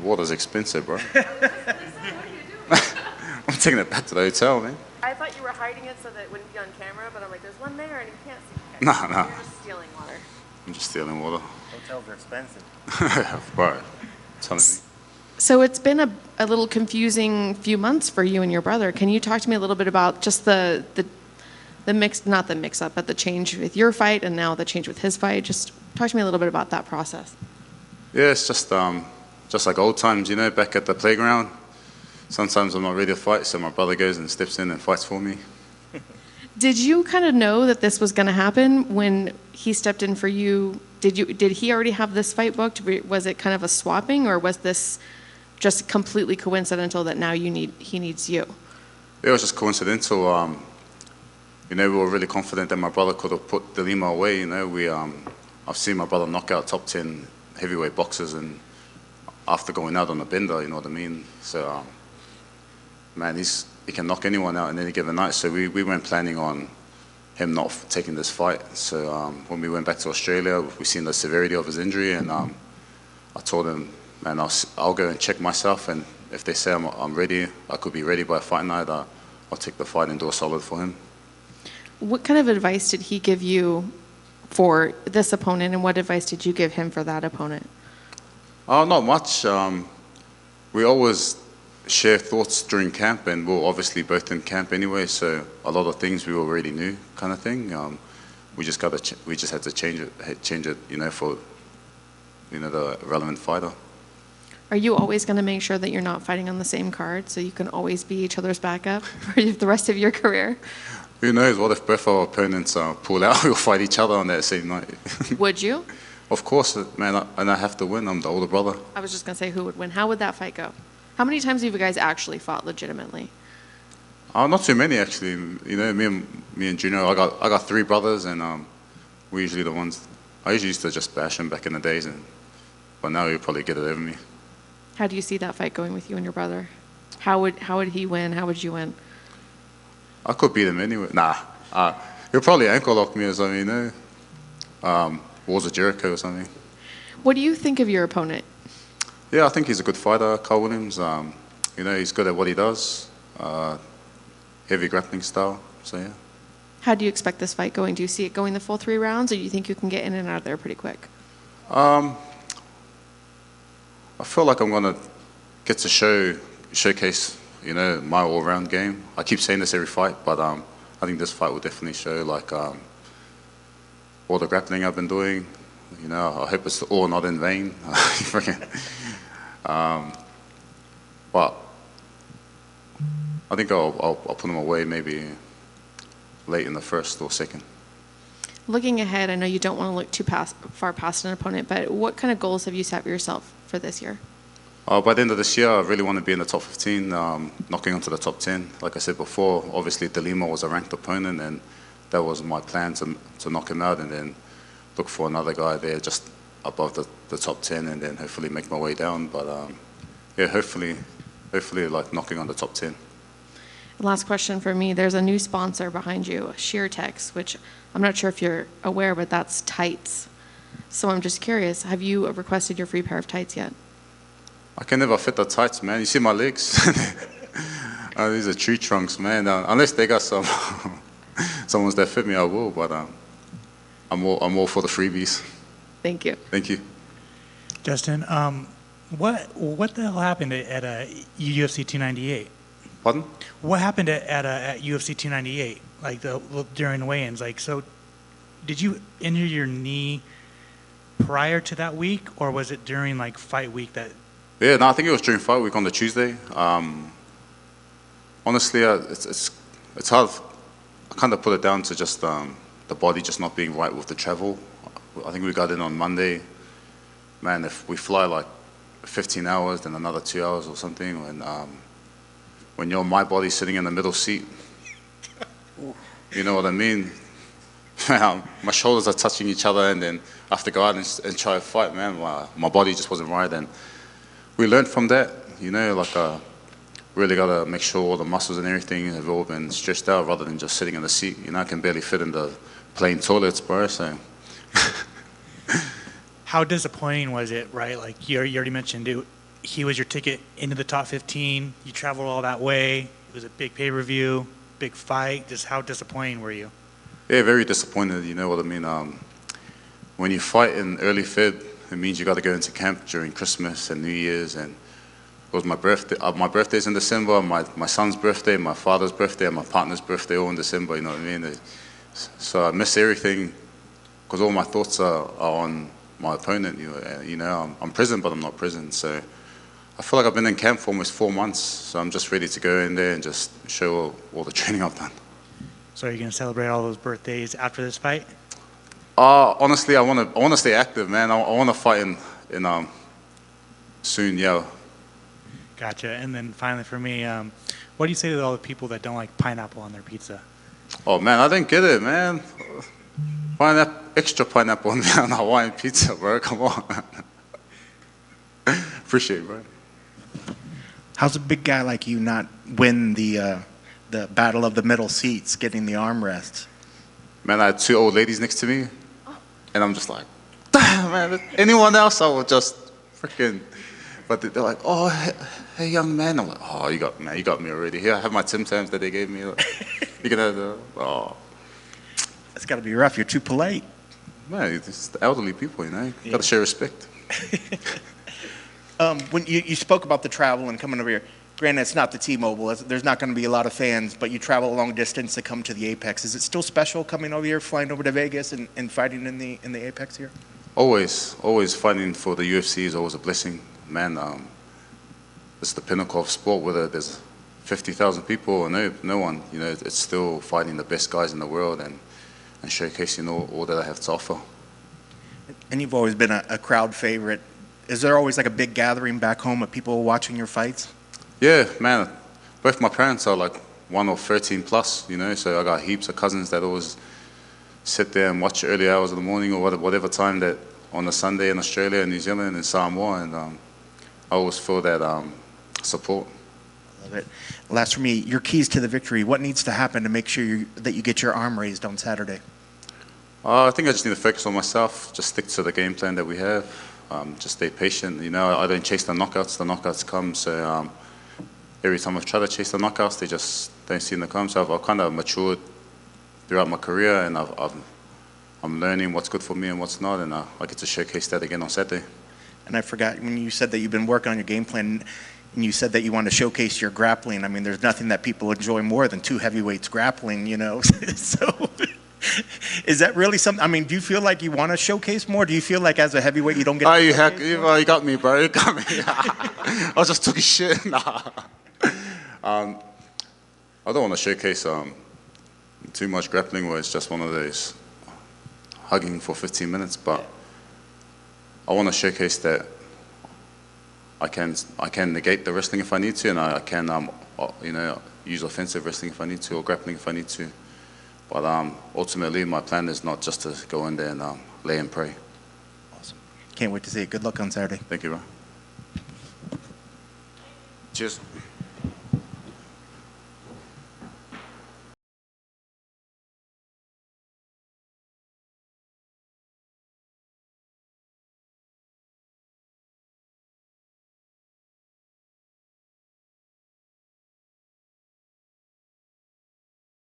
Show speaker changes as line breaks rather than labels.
Water's expensive, bro. I'm taking it back to the hotel, man.
I thought you were hiding it so that it wouldn't be on camera, but I'm like, there's one there and you can't see. Okay.
Nah, nah.
You're just stealing water.
I'm just stealing water.
Hotels are expensive.
Bro, telling me.
So it's been a little confusing few months for you and your brother. Can you talk to me a little bit about just the mix, not the mix up, but the change with your fight and now the change with his fight? Just talk to me a little bit about that process.
Yeah, it's just like old times, you know, back at the playground. Sometimes I'm not ready to fight, so my brother goes and steps in and fights for me.
Did you kind of know that this was going to happen when he stepped in for you? Did he already have this fight booked? Was it kind of a swapping, or was this just completely coincidental that now he needs you?
It was just coincidental. You know, we were really confident that my brother could have put De Lima away. You know, I've seen my brother knock out top 10 heavyweight boxers, and after going out on a bender, you know what I mean. So, man, he can knock anyone out in any given night. So we weren't planning on him not taking this fight. So when we went back to Australia, we seen the severity of his injury, and I told him, man, I'll go and check myself, and if they say I'm ready, I could be ready by fight night, I'll take the fight and do a solid for him.
What kind of advice did he give you for this opponent, and what advice did you give him for that opponent?
Not much. We always share thoughts during camp, and we're obviously both in camp anyway, so a lot of things we already knew, kind of thing. We just had to change it, you know, for the relevant fighter.
Are you always going to make sure that you're not fighting on the same card so you can always be each other's backup for the rest of your career?
Who knows? What if both our opponents pull out? We'll fight each other on that same night.
Would you?
Of course, man, and I have to win. I'm the older brother.
I was just going to say, who would win? How would that fight go? How many times have you guys actually fought legitimately?
Not too many, actually. You know, me and Junior, I got three brothers, and we're usually the ones. I usually used to just bash him back in the days, but now he'll probably get it over me.
How do you see that fight going with you and your brother? How would he win? How would you win?
I could beat him anyway. Nah, he'll probably ankle lock me or something, you know. Wars of Jericho or something.
What do you think of your opponent?
Yeah, I think he's a good fighter, Carl Williams. You know, he's good at what he does. Heavy grappling style, so yeah.
How do you expect this fight going? Do you see it going the full 3 rounds, or do you think you can get in and out of there pretty quick?
I feel like I'm gonna get to showcase, you know, my all-round game. I keep saying this every fight, but I think this fight will definitely show like all the grappling I've been doing. You know, I hope it's all not in vain. But I think I'll put him away maybe late in the first or second.
Looking ahead, I know you don't want to look too far past an opponent, but what kind of goals have you set for yourself for this year?
By the end of this year, I really want to be in the top 15, knocking onto the top 10. Like I said before, obviously De Lima was a ranked opponent, and that was my plan to knock him out and then look for another guy there just above the top 10 and then hopefully make my way down. But yeah, hopefully like knocking on the top 10.
Last question for me. There's a new sponsor behind you, SheerTex, which I'm not sure if you're aware, but that's tights. So I'm just curious, have you requested your free pair of tights yet?
I can never fit the tights, man. You see my legs? These are tree trunks, man. Unless they got someones that fit me, I will. But I'm all for the freebies.
Thank you.
Thank you.
Justin, what the hell happened at UFC 298?
Pardon?
What happened at UFC 298? Like during the weigh-ins? Like, so, did you injure your knee prior to that week, or was it during like fight week that?
Yeah, no, I think it was during fight week on the Tuesday. Honestly, it's hard. I kind of put it down to just the body just not being right with the travel. I think we got in on Monday. Man, if we fly like 15 hours, then another 2 hours or something, when you're my body sitting in the middle seat, you know what I mean? My shoulders are touching each other, and then I have to go out and try to fight, man. My body just wasn't right, and we learned from that, you know, like really got to make sure all the muscles and everything have all been stretched out rather than just sitting in the seat. You know, I can barely fit in the plane toilets, bro, so.
How disappointing was it, right? Like you already mentioned it, he was your ticket into the top 15. You traveled all that way. It was a big pay-per-view, big fight. Just how disappointing were you?
Yeah, very disappointed. You know what I mean? When you fight in early Feb, it means you got to go into camp during Christmas and New Year's, and it was my birthday. My birthday's in December. My son's birthday, my father's birthday, and my partner's birthday all in December. You know what I mean? So I miss everything because all my thoughts are on my opponent. You know, I'm prison, but I'm not prison. So I feel like I've been in camp for almost 4 months. So I'm just ready to go in there and just show all the training I've done.
So are you going to celebrate all those birthdays after this fight?
Honestly, I want to stay active, man. I want to fight in soon, yeah.
Gotcha. And then finally for me, what do you say to all the people that don't like pineapple on their pizza?
Oh man, I didn't get it, man. Extra pineapple on the Hawaiian pizza, bro. Come on. Appreciate it, bro.
How's a big guy like you not win the battle of the middle seats, getting the armrests?
Man, I had 2 old ladies next to me, and I'm just like, damn, man. Anyone else, I would just freaking. But they're like, oh, hey, young man. I'm like, oh, you got me already. Here, I have my Tim Tams that they gave me. You can have the. Oh,
That's got to be rough. You're too polite.
man, it's the elderly people, you know.
Yeah.
Got to show respect.
When you spoke about the travel and coming over here, granted, it's not the T-Mobile. There's not going to be a lot of fans, but you travel a long distance to come to the Apex. Is it still special coming over here, flying over to Vegas and fighting in the Apex here?
Always fighting for the UFC is always a blessing, man. It's the pinnacle of sport. Whether there's 50,000 people or no one, you know, it's still fighting the best guys in the world and showcasing all that I have to offer.
And you've always been a crowd favorite. Is there always like a big gathering back home of people watching your fights?
Yeah, man. Both my parents are like 1 or 13 plus, you know, so I got heaps of cousins that always sit there and watch early hours of the morning or whatever time that on a Sunday in Australia and New Zealand and Samoa, and I always feel that support.
Love it. Last for me, your keys to the victory. What needs to happen to make sure that you get your arm raised on Saturday?
I think I just need to focus on myself, just stick to the game plan that we have, just stay patient. You know, I don't chase the knockouts come, so every time I've tried to chase the knockouts, they just don't seem to come. So I've kind of matured throughout my career, and I'm learning what's good for me and what's not, and I get to showcase that again on Saturday.
And I forgot, when you said that you've been working on your game plan, and you said that you want to showcase your grappling, I mean, there's nothing that people enjoy more than 2 heavyweights grappling, you know? So is that really something? I mean, do you feel like you want to showcase more? Do you feel like as a heavyweight you don't get
You got me, bro. You got me. I was just talking shit. Nah. I don't want to showcase too much grappling where it's just one of those hugging for 15 minutes, but I want to showcase that I can negate the wrestling if I need to, and I can use offensive wrestling if I need to, or grappling if I need to. But ultimately, my plan is not just to go in there and lay and pray.
Awesome. Can't wait to see it. Good luck on Saturday.
Thank you, bro. Cheers.